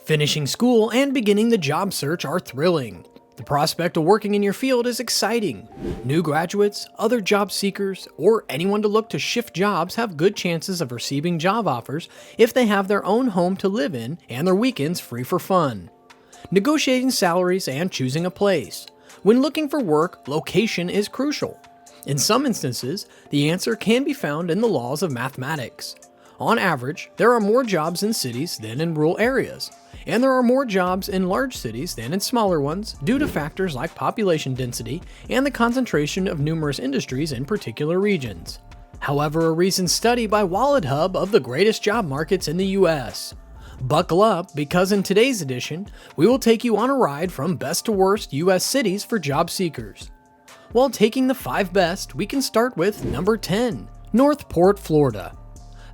Finishing school and beginning the job search are thrilling. The prospect of working in your field is exciting. New graduates, other job seekers, or anyone to look to shift jobs have good chances of receiving job offers if they have their own home to live in and their weekends free for fun. Negotiating salaries and choosing a place. When looking for work, location is crucial. In some instances, the answer can be found in the laws of mathematics. On average, there are more jobs in cities than in rural areas, and there are more jobs in large cities than in smaller ones due to factors like population density and the concentration of numerous industries in particular regions. However, a recent study by WalletHub of the greatest job markets in the US. Buckle up, because in today's edition, we will take you on a ride from best to worst US cities for job seekers. While taking the 5 best, we can start with number 10, Northport, Florida.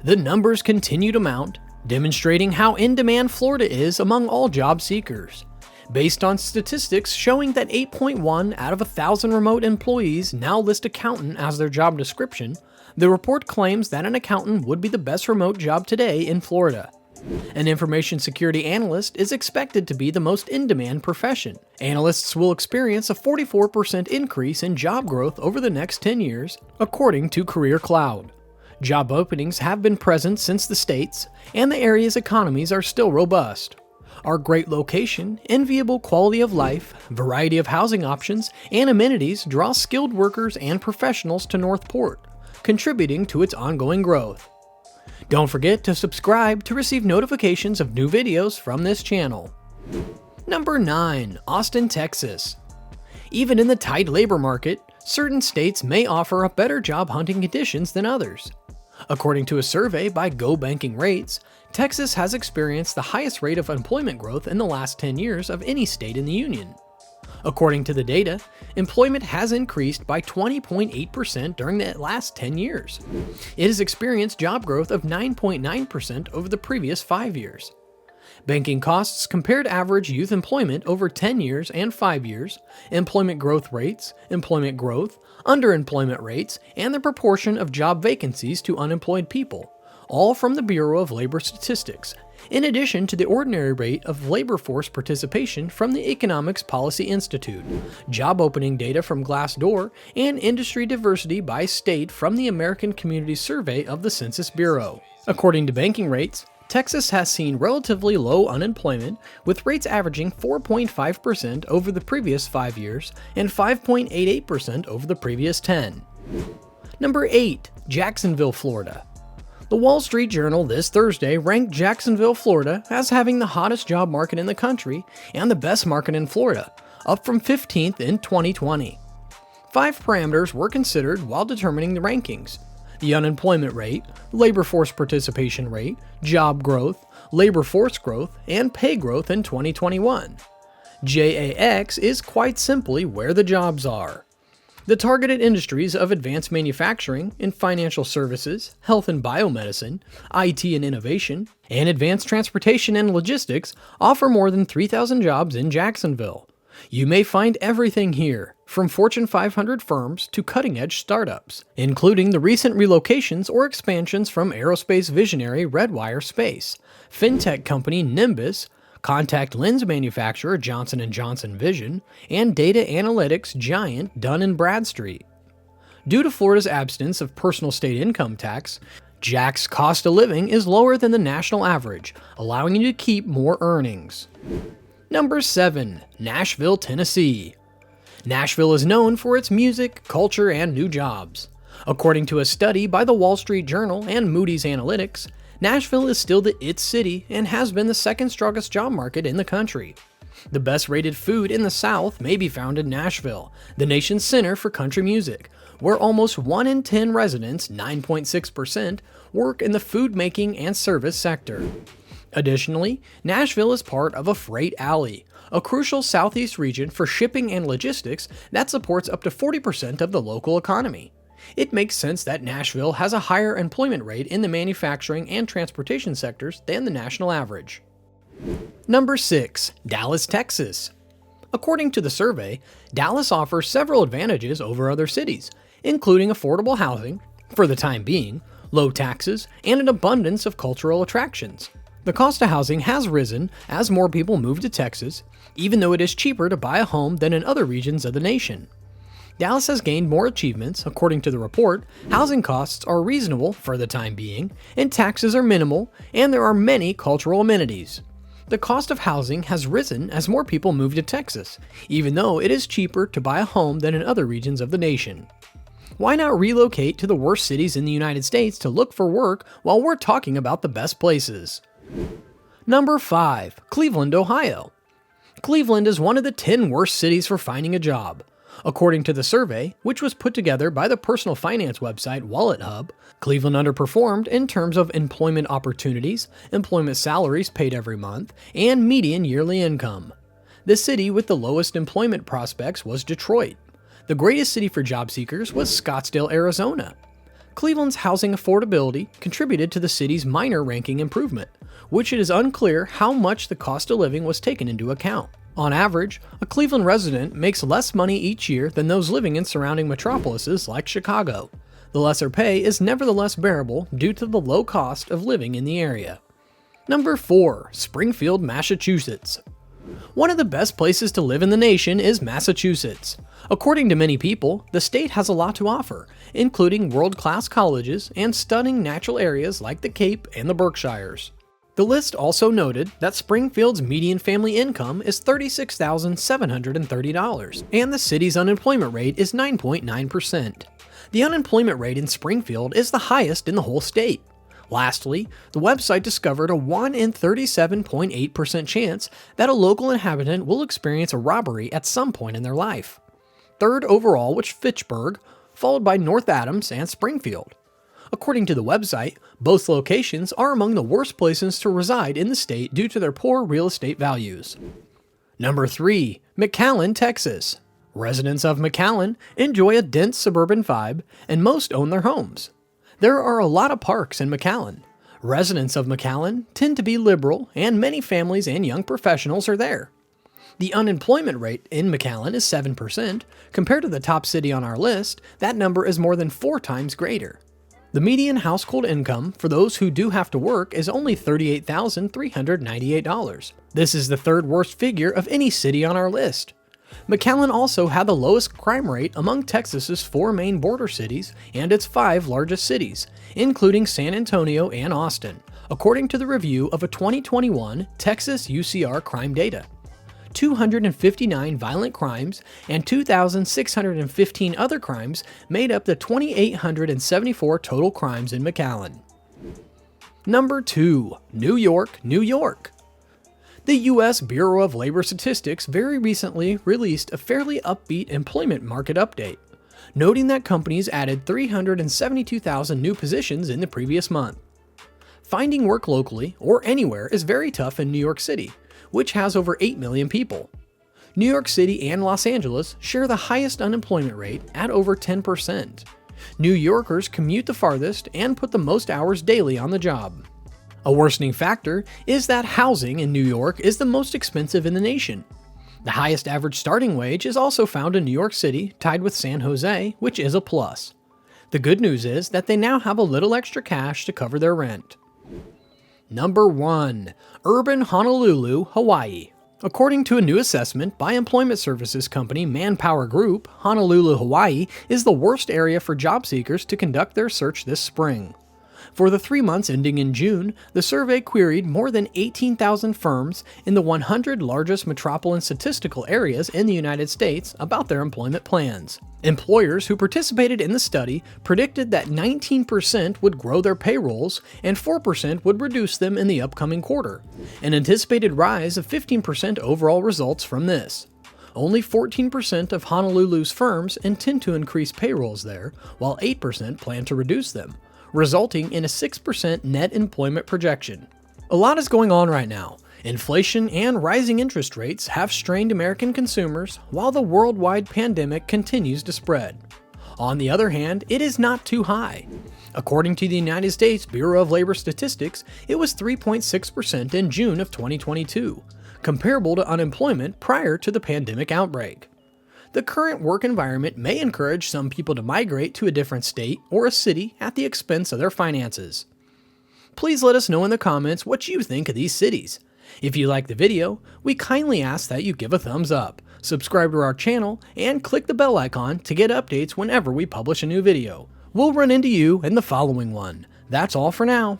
The numbers continue to mount, demonstrating how in-demand Florida is among all job seekers. Based on statistics showing that 8.1 out of 1,000 remote employees now list accountant as their job description, the report claims that an accountant would be the best remote job today in Florida. An information security analyst is expected to be the most in-demand profession. Analysts will experience a 44% increase in job growth over the next 10 years, according to Career Cloud. Job openings have been present since the States, and the area's economies are still robust. Our great location, enviable quality of life, variety of housing options, and amenities draw skilled workers and professionals to Northport, contributing to its ongoing growth. Don't forget to subscribe to receive notifications of new videos from this channel. Number 9. Austin, Texas. Even in the tight labor market, certain states may offer up better job hunting conditions than others. According to a survey by Go Banking Rates, Texas has experienced the highest rate of employment growth in the last 10 years of any state in the union. According to the data, employment has increased by 20.8% during the last 10 years. It has experienced job growth of 9.9% over the previous 5 years. Banking costs compared average youth employment over 10 years and 5 years, employment growth rates, employment growth, underemployment rates, and the proportion of job vacancies to unemployed people, all from the Bureau of Labor Statistics, in addition to the ordinary rate of labor force participation from the Economics Policy Institute, job opening data from Glassdoor, and industry diversity by state from the American Community Survey of the Census Bureau. According to Banking Rates, Texas has seen relatively low unemployment, with rates averaging 4.5% over the previous 5 years and 5.88% over the previous 10. Number 8. Jacksonville, Florida. The Wall Street Journal this Thursday ranked Jacksonville, Florida as having the hottest job market in the country and the best market in Florida, up from 15th in 2020. 5 parameters were considered while determining the rankings: the unemployment rate, labor force participation rate, job growth, labor force growth, and pay growth in 2021. JAX is quite simply where the jobs are. The targeted industries of advanced manufacturing and financial services, health and biomedicine, IT and innovation, and advanced transportation and logistics offer more than 3,000 jobs in Jacksonville. You may find everything here, from Fortune 500 firms to cutting-edge startups, including the recent relocations or expansions from aerospace visionary Redwire Space, fintech company Nimbus, contact lens manufacturer Johnson & Johnson Vision, and data analytics giant Dun & Bradstreet. Due to Florida's absence of personal state income tax, Jack's cost of living is lower than the national average, allowing you to keep more earnings. Number 7. Nashville, Tennessee. Nashville is known for its music, culture, and new jobs. According to a study by the Wall Street Journal and Moody's Analytics, Nashville is still the it city and has been the second strongest job market in the country. The best-rated food in the South may be found in Nashville, the nation's center for country music, where almost 1 in 10 residents, 9.6%, work in the food-making and service sector. Additionally, Nashville is part of a freight alley, a crucial southeast region for shipping and logistics that supports up to 40% of the local economy. It makes sense that Nashville has a higher employment rate in the manufacturing and transportation sectors than the national average. Number 6. Dallas, Texas. According to the survey, Dallas offers several advantages over other cities, including affordable housing, for the time being, low taxes, and an abundance of cultural attractions. The cost of housing has risen as more people move to Texas, even though it is cheaper to buy a home than in other regions of the nation. Dallas has gained more achievements. According to the report, housing costs are reasonable for the time being, and taxes are minimal, and there are many cultural amenities. The cost of housing has risen as more people move to Texas, even though it is cheaper to buy a home than in other regions of the nation. Why not relocate to the worst cities in the United States to look for work while we're talking about the best places? Number 5. Cleveland, Ohio. Cleveland is one of the 10 worst cities for finding a job. According to the survey, which was put together by the personal finance website WalletHub, Cleveland underperformed in terms of employment opportunities, employment salaries paid every month, and median yearly income. The city with the lowest employment prospects was Detroit. The greatest city for job seekers was Scottsdale, Arizona. Cleveland's housing affordability contributed to the city's minor ranking improvement, which it is unclear how much the cost of living was taken into account. On average, a Cleveland resident makes less money each year than those living in surrounding metropolises like Chicago. The lesser pay is nevertheless bearable due to the low cost of living in the area. Number 4. Springfield, Massachusetts. One of the best places to live in the nation is Massachusetts. According to many people, the state has a lot to offer, including world-class colleges and stunning natural areas like the Cape and the Berkshires. The list also noted that Springfield's median family income is $36,730, and the city's unemployment rate is 9.9%. The unemployment rate in Springfield is the highest in the whole state. Lastly, the website discovered a 1 in 37.8% chance that a local inhabitant will experience a robbery at some point in their life. Third overall was Fitchburg, followed by North Adams and Springfield. According to the website, both locations are among the worst places to reside in the state due to their poor real estate values. Number 3. McAllen, Texas. Residents of McAllen enjoy a dense suburban vibe, and most own their homes. There are a lot of parks in McAllen. Residents of McAllen tend to be liberal, and many families and young professionals are there. The unemployment rate in McAllen is 7%. Compared to the top city on our list, that number is more than 4 times greater. The median household income for those who do have to work is only $38,398. This is the third worst figure of any city on our list. McAllen also had the lowest crime rate among Texas's 4 main border cities and its 5 largest cities, including San Antonio and Austin, according to the review of a 2021 Texas UCR crime data. 259 violent crimes and 2,615 other crimes made up the 2,874 total crimes in McAllen. Number 2. New York, New York. The U.S. Bureau of Labor Statistics very recently released a fairly upbeat employment market update, noting that companies added 372,000 new positions in the previous month. Finding work locally or anywhere is very tough in New York City, which has over 8 million people. New York City and Los Angeles share the highest unemployment rate at over 10%. New Yorkers commute the farthest and put the most hours daily on the job. A worsening factor is that housing in New York is the most expensive in the nation. The highest average starting wage is also found in New York City, tied with San Jose, which is a plus. The good news is that they now have a little extra cash to cover their rent. Number 1. Urban Honolulu, Hawaii. According to a new assessment by employment services company Manpower Group, Honolulu, Hawaii is the worst area for job seekers to conduct their search this spring. For the 3 months ending in June, the survey queried more than 18,000 firms in the 100 largest metropolitan statistical areas in the United States about their employment plans. Employers who participated in the study predicted that 19% would grow their payrolls and 4% would reduce them in the upcoming quarter, an anticipated rise of 15% overall results from this. Only 14% of Honolulu's firms intend to increase payrolls there, while 8% plan to reduce them, resulting in a 6% net employment projection. A lot is going on right now. Inflation and rising interest rates have strained American consumers while the worldwide pandemic continues to spread. On the other hand, it is not too high. According to the United States Bureau of Labor Statistics, it was 3.6% in June of 2022, comparable to unemployment prior to the pandemic outbreak. The current work environment may encourage some people to migrate to a different state or a city at the expense of their finances. please let us know in the comments what you think of these cities. If you like the video, we kindly ask that you give a thumbs up, subscribe to our channel, and click the bell icon to get updates whenever we publish a new video. We'll run into you in the following one. That's all for now.